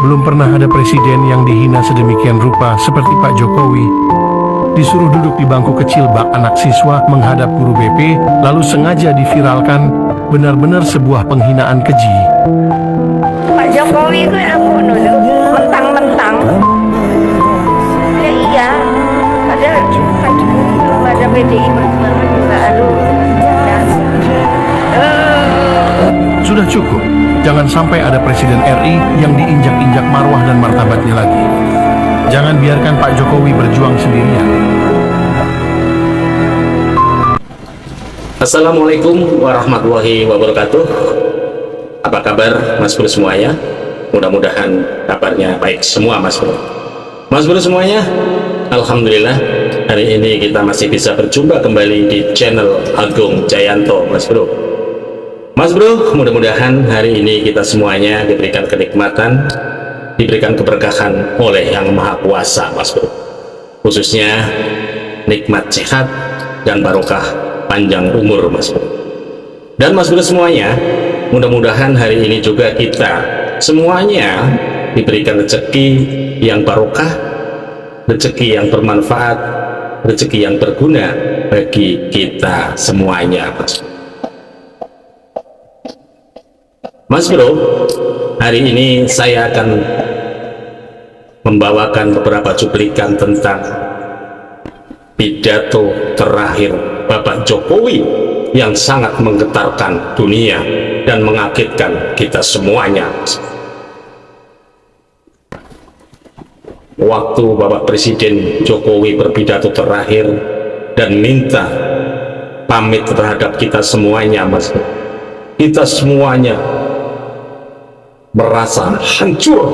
belum pernah ada presiden yang dihina sedemikian rupa seperti Pak Jokowi. Disuruh duduk di bangku kecil bak anak siswa menghadap guru BP, lalu sengaja diviralkan, benar-benar sebuah penghinaan keji. Pak Jokowi itu aku dulu mentang-mentang ya iya padahal Pak Jokowi belum ada PDI Perjuangan juga aduh ya. Sudah cukup, jangan sampai ada presiden RI yang diinjak-injak marwah dan martabatnya lagi. Jangan biarkan Pak Jokowi berjuang sendirian. Assalamualaikum warahmatullahi wabarakatuh. Apa kabar Mas Bro semuanya? Mudah-mudahan kabarnya baik semua Mas Bro. Mas Bro semuanya, alhamdulillah hari ini kita masih bisa berjumpa kembali di channel Agung Jayanto Mas Bro. Mas Bro, mudah-mudahan hari ini kita semuanya diberikan kenikmatan, diberikan keberkahan oleh Yang Maha Kuasa Mas Bro. Khususnya nikmat sehat dan barokah panjang umur Mas Bro. Dan Mas Bro semuanya, mudah-mudahan hari ini juga kita semuanya diberikan rezeki yang barokah, rezeki yang bermanfaat, rezeki yang berguna bagi kita semuanya Mas Bro. Mas Bro, hari ini saya akan membawakan beberapa cuplikan tentang pidato terakhir Bapak Jokowi yang sangat menggetarkan dunia dan mengagetkan kita semuanya. Waktu Bapak Presiden Jokowi berpidato terakhir dan minta pamit terhadap kita semuanya, Mas, kita semuanya merasa hancur,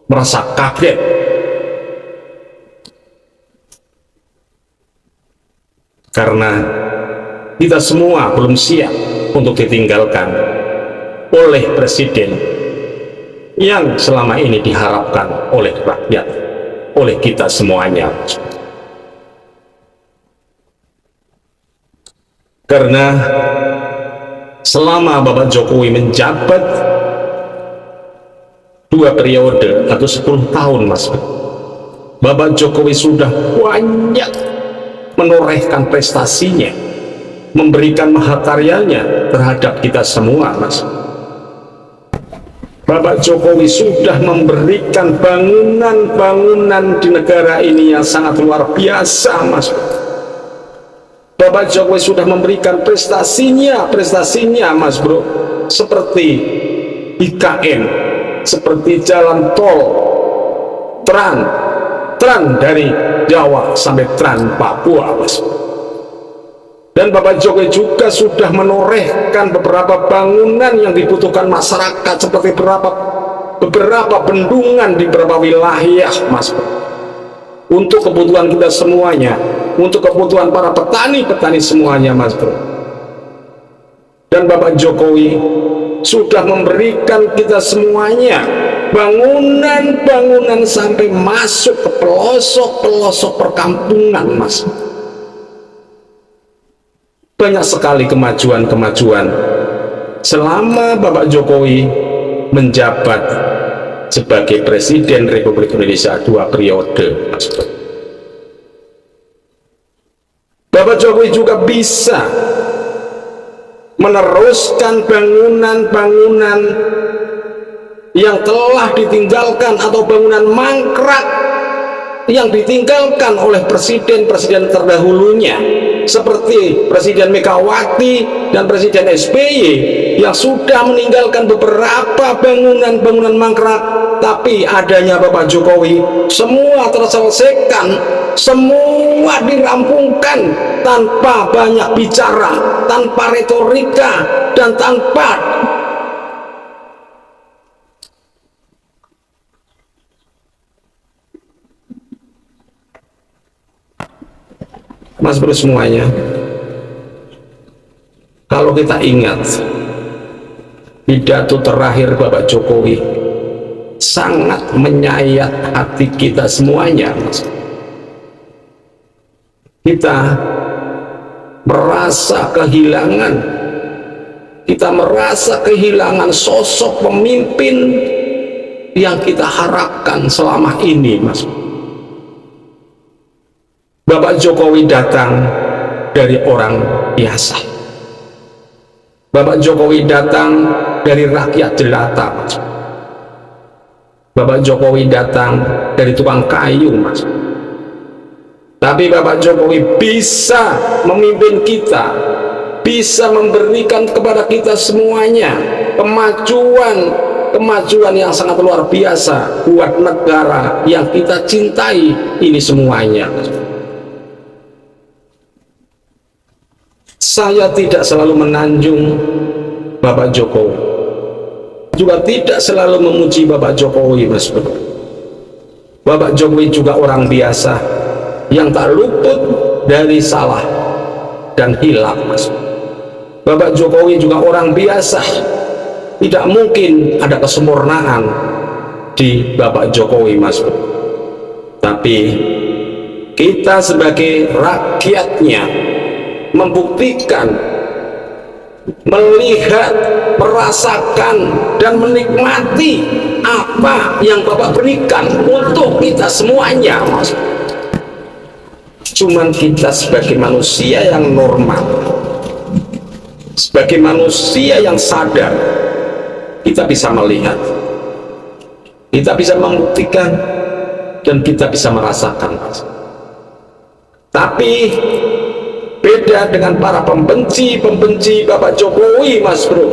merasa kaget, karena kita semua belum siap untuk ditinggalkan oleh presiden yang selama ini diharapkan oleh rakyat, oleh kita semuanya. Karena selama Bapak Jokowi menjabat 2 periode atau 10 tahun Mas, Bapak Jokowi sudah banyak menorehkan prestasinya, memberikan mahakaryanya terhadap kita semua Mas. Bapak Jokowi sudah memberikan bangunan-bangunan di negara ini yang sangat luar biasa Mas. Bapak Jokowi sudah memberikan prestasinya Mas Bro, seperti IKN, seperti jalan tol, Tran dari Jawa sampai Tran Papua Mas. Dan Bapak Jokowi juga sudah menorehkan beberapa bangunan yang dibutuhkan masyarakat, seperti beberapa bendungan di beberapa wilayah Mas, untuk kebutuhan kita semuanya, untuk kebutuhan para petani semuanya Mas Bro. Dan Bapak Jokowi sudah memberikan kita semuanya bangunan-bangunan sampai masuk ke pelosok-pelosok perkampungan Mas. Banyak sekali kemajuan-kemajuan selama Bapak Jokowi menjabat sebagai Presiden Republik Indonesia 2 periode Mas. Bapak Jokowi juga bisa meneruskan bangunan-bangunan yang telah ditinggalkan atau bangunan mangkrak yang ditinggalkan oleh presiden-presiden terdahulunya, seperti Presiden Megawati dan Presiden SBY yang sudah meninggalkan beberapa bangunan-bangunan mangkrak, tapi adanya Bapak Jokowi semua terselesaikan, semua dirampungkan tanpa banyak bicara, tanpa retorika, dan tanpa Mas Bro semuanya. Kalau kita ingat pidato terakhir Bapak Jokowi sangat menyayat hati kita semuanya Mas. Kita merasa kehilangan sosok pemimpin yang kita harapkan selama ini, Mas. Bapak Jokowi datang dari orang biasa. Bapak Jokowi datang dari rakyat jelata, Mas. Bapak Jokowi datang dari tukang kayu, Mas. Tapi Bapak Jokowi bisa memimpin kita, bisa memberikan kepada kita semuanya kemajuan yang sangat luar biasa buat negara yang kita cintai ini semuanya. Saya tidak selalu menanjung Bapak Jokowi, juga tidak selalu memuji Bapak Jokowi, Mas Bro. Bapak Jokowi juga orang biasa yang tak luput dari salah dan hilaf, Mas. Bapak Jokowi juga orang biasa, tidak mungkin ada kesempurnaan di Bapak Jokowi, Mas. Tapi kita sebagai rakyatnya membuktikan, melihat, merasakan, dan menikmati apa yang Bapak berikan untuk kita semuanya, Mas. Cuman kita sebagai manusia yang normal, sebagai manusia yang sadar, kita bisa melihat, kita bisa membuktikan, dan kita bisa merasakan, Mas. Tapi beda dengan para pembenci Bapak Jokowi, Mas Bro.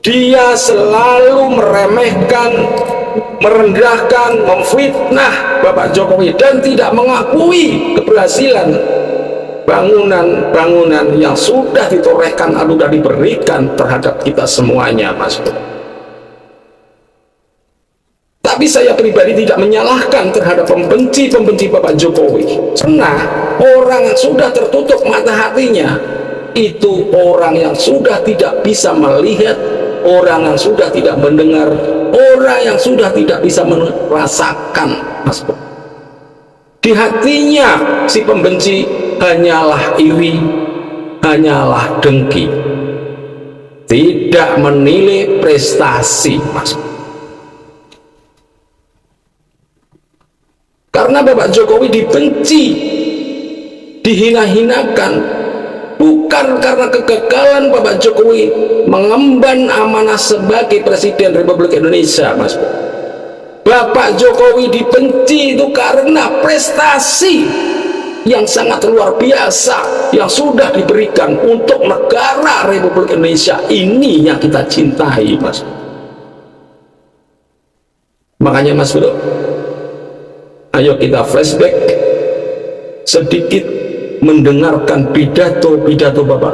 Dia selalu meremehkan, merendahkan, memfitnah Bapak Jokowi dan tidak mengakui keberhasilan bangunan-bangunan yang sudah ditorehkan atau sudah diberikan terhadap kita semuanya, Mas Bro. Tapi saya pribadi tidak menyalahkan terhadap pembenci Bapak Jokowi, karena orang yang sudah tertutup mata hatinya itu orang yang sudah tidak bisa melihat, orang yang sudah tidak mendengar, orang yang sudah tidak bisa merasakan, Mas Bro. Di hatinya si pembenci hanyalah iri, hanyalah dengki, tidak menilai prestasi, Mas. Karena Bapak Jokowi dibenci, dihina-hinakan, bukan karena kegagalan Bapak Jokowi mengemban amanah sebagai Presiden Republik Indonesia, Mas. Bapak Jokowi dibenci itu karena prestasi yang sangat luar biasa yang sudah diberikan untuk negara Republik Indonesia ini yang kita cintai, Mas. Makanya, Mas Bro, ayo kita flashback sedikit, mendengarkan pidato Bapak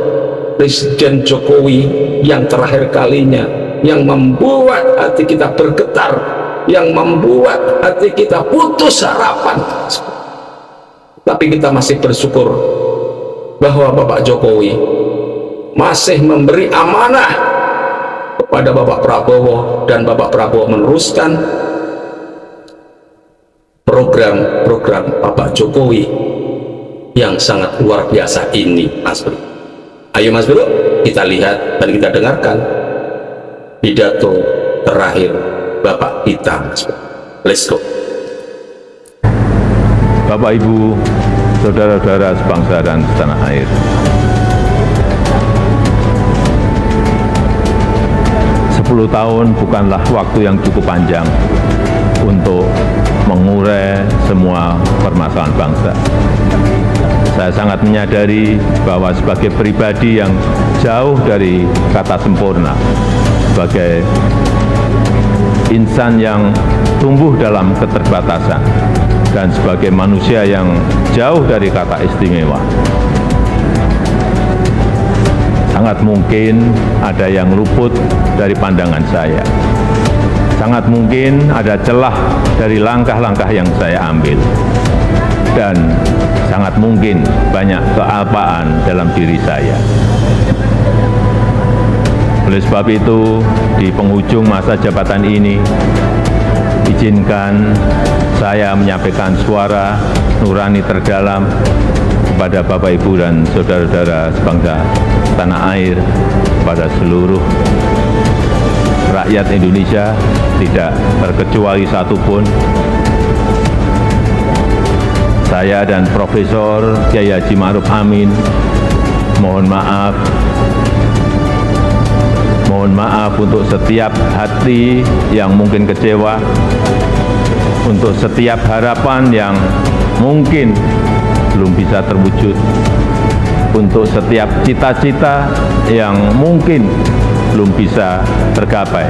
Presiden Jokowi yang terakhir kalinya, yang membuat hati kita bergetar, yang membuat hati kita putus harapan. Tapi kita masih bersyukur bahwa Bapak Jokowi masih memberi amanah kepada Bapak Prabowo, dan Bapak Prabowo meneruskan program-program Bapak Jokowi yang sangat luar biasa ini, Mas Bro. Ayo, Mas Bro, kita lihat dan kita dengarkan pidato terakhir Bapak kita, Mas Bro. Let's go. Bapak, Ibu, saudara-saudara sebangsa dan setanah air, tahun bukanlah waktu yang cukup panjang untuk mengurai semua permasalahan bangsa. Saya sangat menyadari bahwa sebagai pribadi yang jauh dari kata sempurna, sebagai insan yang tumbuh dalam keterbatasan, dan sebagai manusia yang jauh dari kata istimewa, sangat mungkin ada yang luput dari pandangan saya. Sangat mungkin ada celah dari langkah-langkah yang saya ambil. Dan sangat mungkin banyak kealpaan dalam diri saya. Oleh sebab itu, di penghujung masa jabatan ini, izinkan saya menyampaikan suara nurani terdalam kepada Bapak, Ibu, dan saudara-saudara sebangsa tanah air, kepada seluruh rakyat Indonesia, tidak terkecuali satupun. Saya dan Profesor Kiai Haji Ma'ruf Amin mohon maaf untuk setiap hati yang mungkin kecewa, untuk setiap harapan yang mungkin belum bisa terwujud, untuk setiap cita-cita yang mungkin belum bisa tergapai.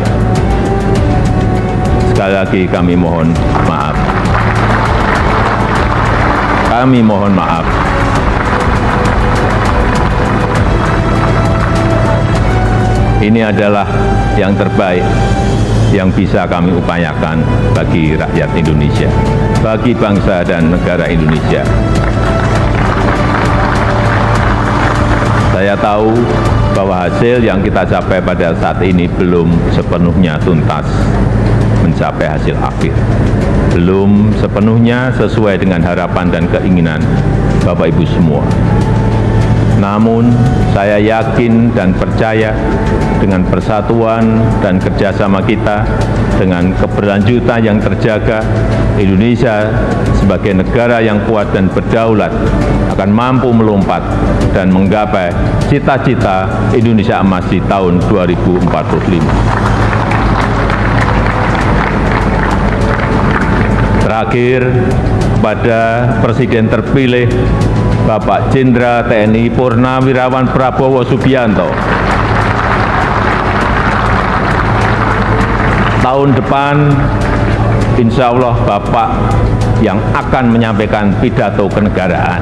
Sekali lagi kami mohon maaf. Kami mohon maaf. Ini adalah yang terbaik yang bisa kami upayakan bagi rakyat Indonesia, bagi bangsa dan negara Indonesia. Saya tahu bahwa hasil yang kita capai pada saat ini belum sepenuhnya tuntas mencapai hasil akhir. Belum sepenuhnya sesuai dengan harapan dan keinginan Bapak Ibu semua. Namun, saya yakin dan percaya dengan persatuan dan kerjasama kita, dengan keberlanjutan yang terjaga, Indonesia sebagai negara yang kuat dan berdaulat akan mampu melompat dan menggapai cita-cita Indonesia Emas di tahun 2045. Terakhir, kepada Presiden terpilih Bapak Jenderal TNI Purnawirawan Prabowo Subianto. Tahun depan, insya Allah Bapak yang akan menyampaikan pidato kenegaraan.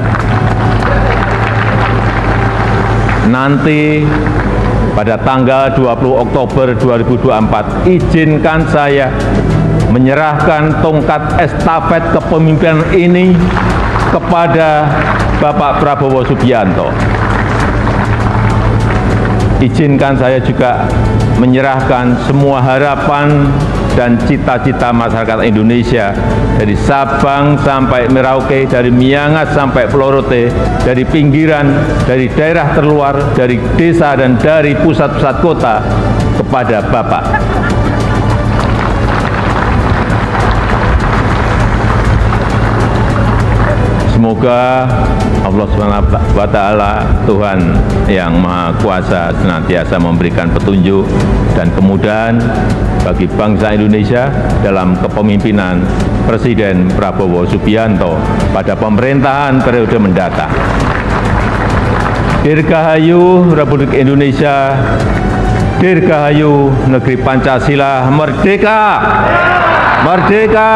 Nanti pada tanggal 20 Oktober 2024, izinkan saya menyerahkan tongkat estafet kepemimpinan ini kepada Bapak Prabowo Subianto. Izinkan saya juga menyerahkan semua harapan dan cita-cita masyarakat Indonesia dari Sabang sampai Merauke, dari Miangas sampai Pulau Rote, dari pinggiran, dari daerah terluar, dari desa dan dari pusat-pusat kota kepada Bapak. Semoga Allah SWT, Tuhan yang Maha Kuasa, senantiasa memberikan petunjuk dan kemudahan bagi bangsa Indonesia dalam kepemimpinan Presiden Prabowo Subianto pada pemerintahan periode mendatang. Dirgahayu Republik Indonesia, Dirgahayu Negeri Pancasila, merdeka! Merdeka!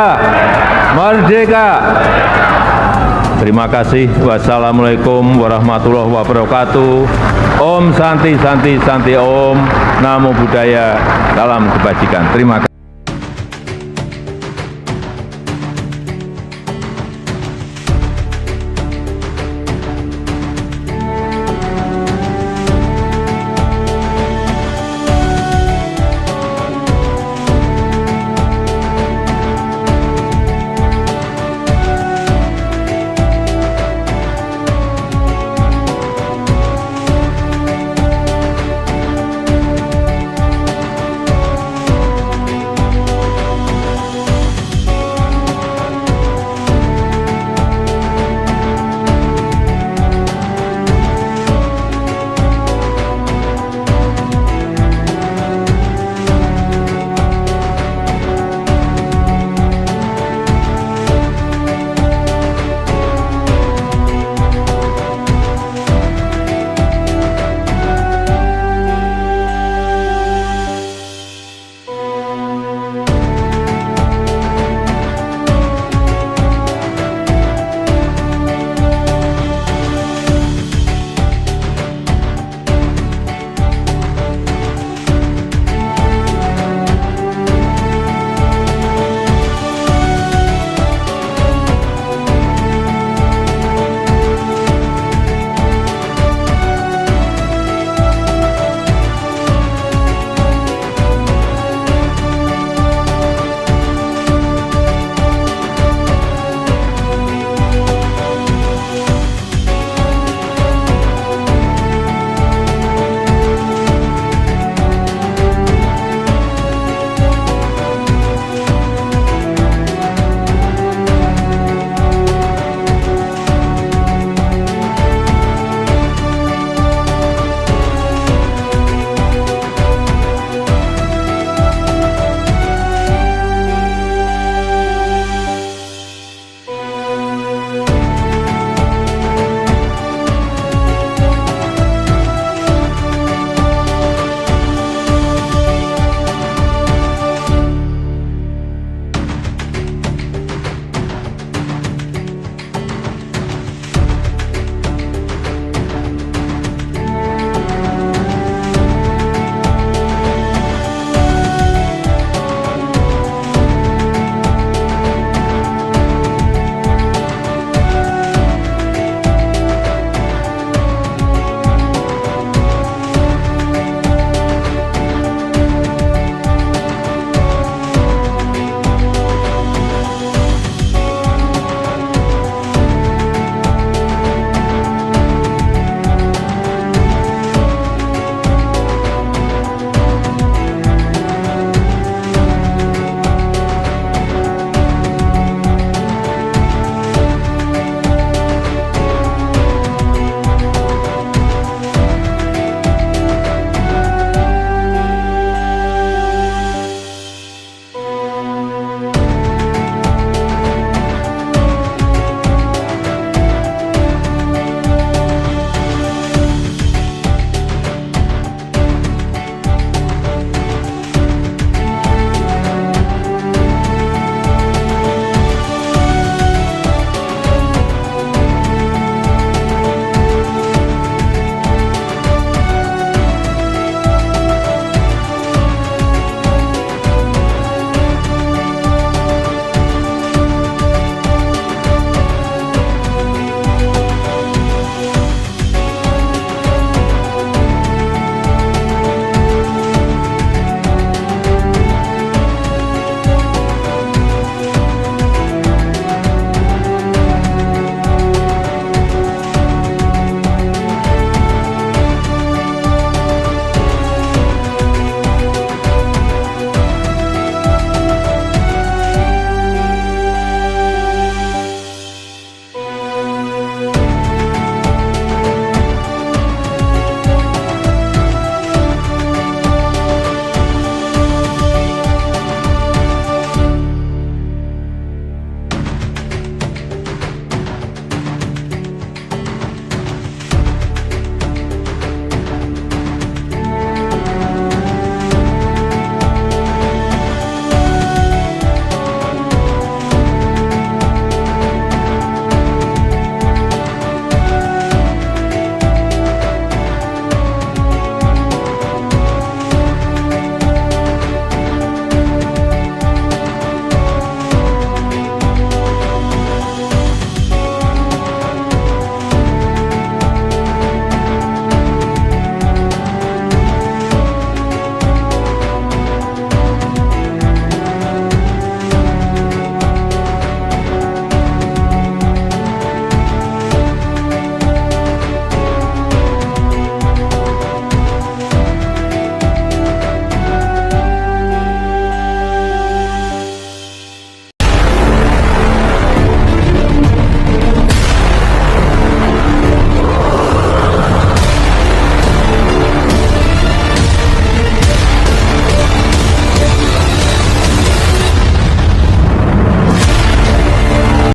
Merdeka! Terima kasih. Wassalamualaikum warahmatullahi wabarakatuh. Om Santi Santi Santi Om. Namo Buddhaya. Salam kebajikan. Terima kasih.